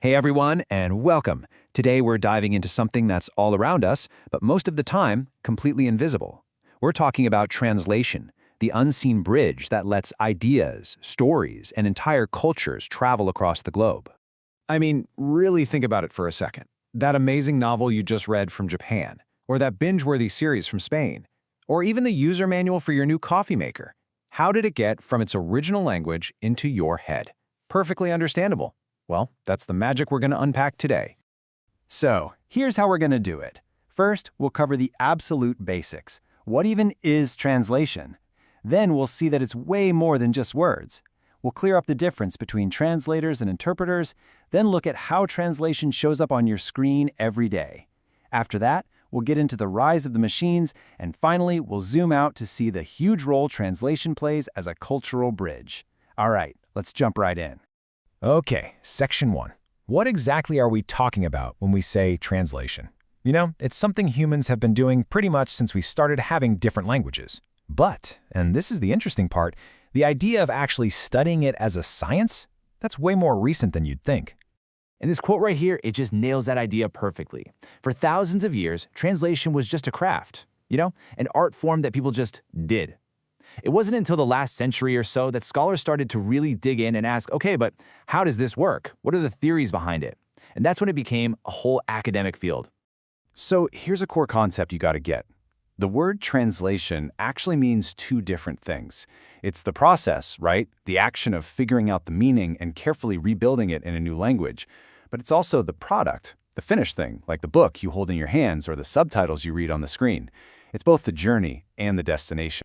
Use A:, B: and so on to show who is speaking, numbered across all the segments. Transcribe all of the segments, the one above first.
A: Hey everyone, and welcome. Today we're diving into something that's all around us, but most of the time, completely invisible. We're talking about translation, the unseen bridge that lets ideas, stories, and entire cultures travel across the globe.
B: I mean, really think about it for a second. That amazing novel you just read from Japan, or that binge-worthy series from Spain, or even the user manual for your new coffee maker. How did it get from its original language into your head? Perfectly understandable. Well, that's the magic we're going to unpack today.
C: So, here's how we're going to do it. First, we'll cover the absolute basics. What even is translation? Then we'll see that it's way more than just words. We'll clear up the difference between translators and interpreters, then look at how translation shows up on your screen every day. After that, we'll get into the rise of the machines, and finally, we'll zoom out to see the huge role translation plays as a cultural bridge. All right, let's jump right in.
B: Okay, Section 1. What exactly are we talking about when we say translation? You know, it's something humans have been doing pretty much since we started having different languages. But, and this is the interesting part, the idea of actually studying it as a science, that's way more recent than you'd think.
D: And this quote right here, it just nails that idea perfectly. For thousands of years, translation was just a craft, an art form that people just did. It wasn't until the last century or so that scholars started to really dig in and ask, okay, but how does this work? What are the theories behind it? And that's when it became a whole academic field.
C: So here's a core concept you got to get. The word translation actually means two different things. It's the process, right? The action of figuring out the meaning and carefully rebuilding it in a new language. But it's also the product, the finished thing, like the book you hold in your hands or the subtitles you read on the screen. It's both the journey and the destination.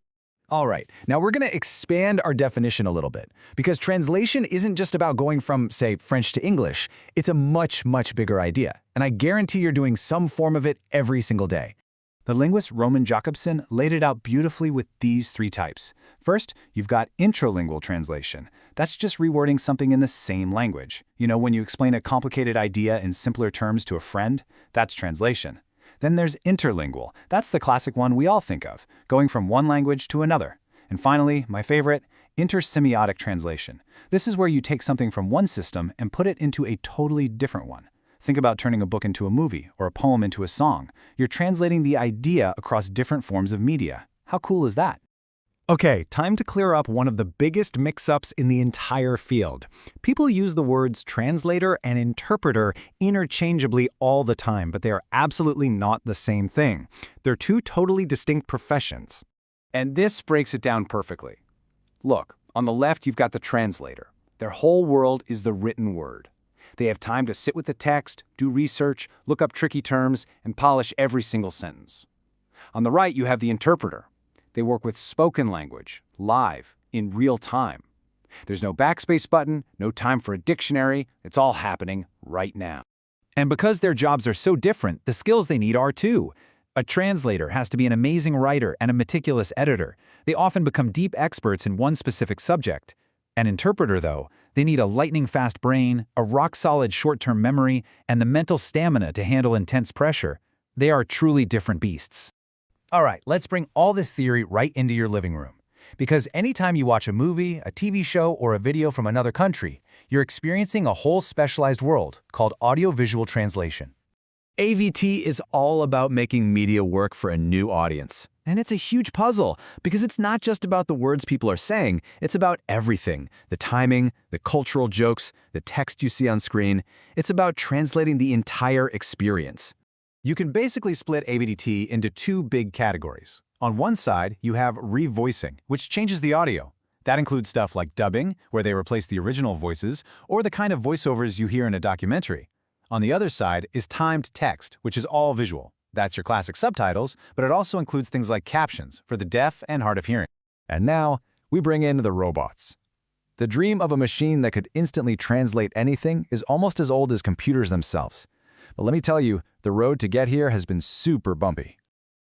B: All right, now we're going to expand our definition a little bit, because translation isn't just about going from, say, French to English. It's a much, much bigger idea, and I guarantee you're doing some form of it every single day. The linguist Roman Jakobson laid it out beautifully with these three types. First, you've got intralingual translation. That's just rewording something in the same language. You know, when you explain a complicated idea in simpler terms to a friend, that's translation. Then there's interlingual. That's the classic one we all think of, going from one language to another. And finally, my favorite, intersemiotic translation. This is where you take something from one system and put it into a totally different one. Think about turning a book into a movie or a poem into a song. You're translating the idea across different forms of media. How cool is that? Okay, time to clear up one of the biggest mix-ups in the entire field. People use the words translator and interpreter interchangeably all the time, but they are absolutely not the same thing. They're two totally distinct professions.
C: And this breaks it down perfectly. Look, on the left you've got the translator. Their whole world is the written word. They have time to sit with the text, do research, look up tricky terms, and polish every single sentence. On the right you have the interpreter. They work with spoken language, live, in real time. There's no backspace button, no time for a dictionary. It's all happening right now.
B: And because their jobs are so different, the skills they need are too. A translator has to be an amazing writer and a meticulous editor. They often become deep experts in one specific subject. An interpreter, though, they need a lightning-fast brain, a rock-solid short-term memory, and the mental stamina to handle intense pressure. They are truly different beasts. All right, let's bring all this theory right into your living room. Because anytime you watch a movie, a TV show, or a video from another country, you're experiencing a whole specialized world called audiovisual translation.
A: AVT is all about making media work for a new audience. And it's a huge puzzle, because it's not just about the words people are saying, it's about everything. The timing, the cultural jokes, the text you see on screen. It's about translating the entire experience.
B: You can basically split AVT into two big categories. On one side, you have revoicing, which changes the audio. That includes stuff like dubbing, where they replace the original voices, or the kind of voiceovers you hear in a documentary. On the other side is timed text, which is all visual. That's your classic subtitles, but it also includes things like captions for the deaf and hard of hearing. And now, we bring in the robots. The dream of a machine that could instantly translate anything is almost as old as computers themselves. But let me tell you, the road to get here has been super bumpy.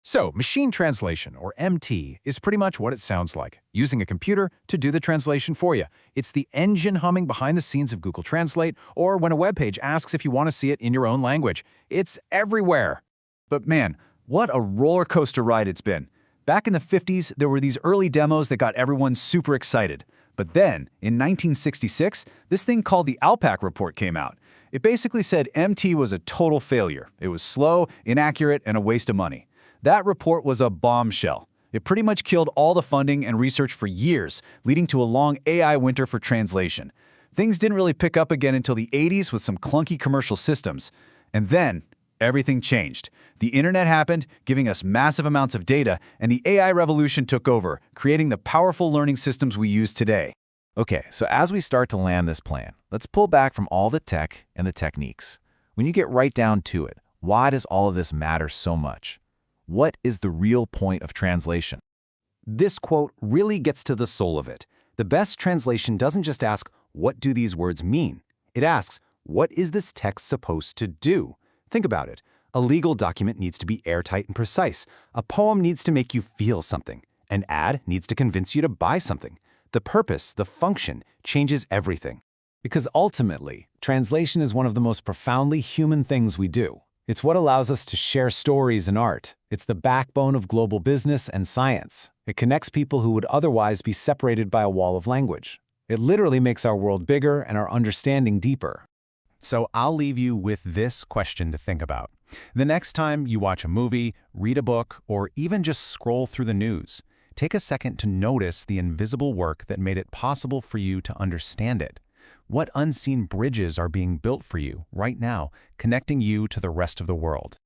B: So, machine translation, or MT, is pretty much what it sounds like, using a computer to do the translation for you. It's the engine humming behind the scenes of Google Translate, or when a web page asks if you want to see it in your own language. It's everywhere. But man, what a roller coaster ride it's been. Back in the 50s, there were these early demos that got everyone super excited. But then, in 1966, this thing called the Alpac Report came out. It basically said MT was a total failure. It was slow, inaccurate, and a waste of money. That report was a bombshell. It pretty much killed all the funding and research for years, leading to a long AI winter for translation. Things didn't really pick up again until the 80s with some clunky commercial systems. And then, everything changed. The internet happened, giving us massive amounts of data, and the AI revolution took over, creating the powerful learning systems we use today.
C: Okay, so as we start to land this plan, let's pull back from all the tech and the techniques. When you get right down to it, why does all of this matter so much? What is the real point of translation?
B: This quote really gets to the soul of it. The best translation doesn't just ask, what do these words mean? It asks, what is this text supposed to do? Think about it. A legal document needs to be airtight and precise. A poem needs to make you feel something. An ad needs to convince you to buy something. The purpose, the function, changes everything. Because ultimately, translation is one of the most profoundly human things we do. It's what allows us to share stories and art. It's the backbone of global business and science. It connects people who would otherwise be separated by a wall of language. It literally makes our world bigger and our understanding deeper. So I'll leave you with this question to think about. The next time you watch a movie, read a book, or even just scroll through the news, take a second to notice the invisible work that made it possible for you to understand it. What unseen bridges are being built for you right now, connecting you to the rest of the world?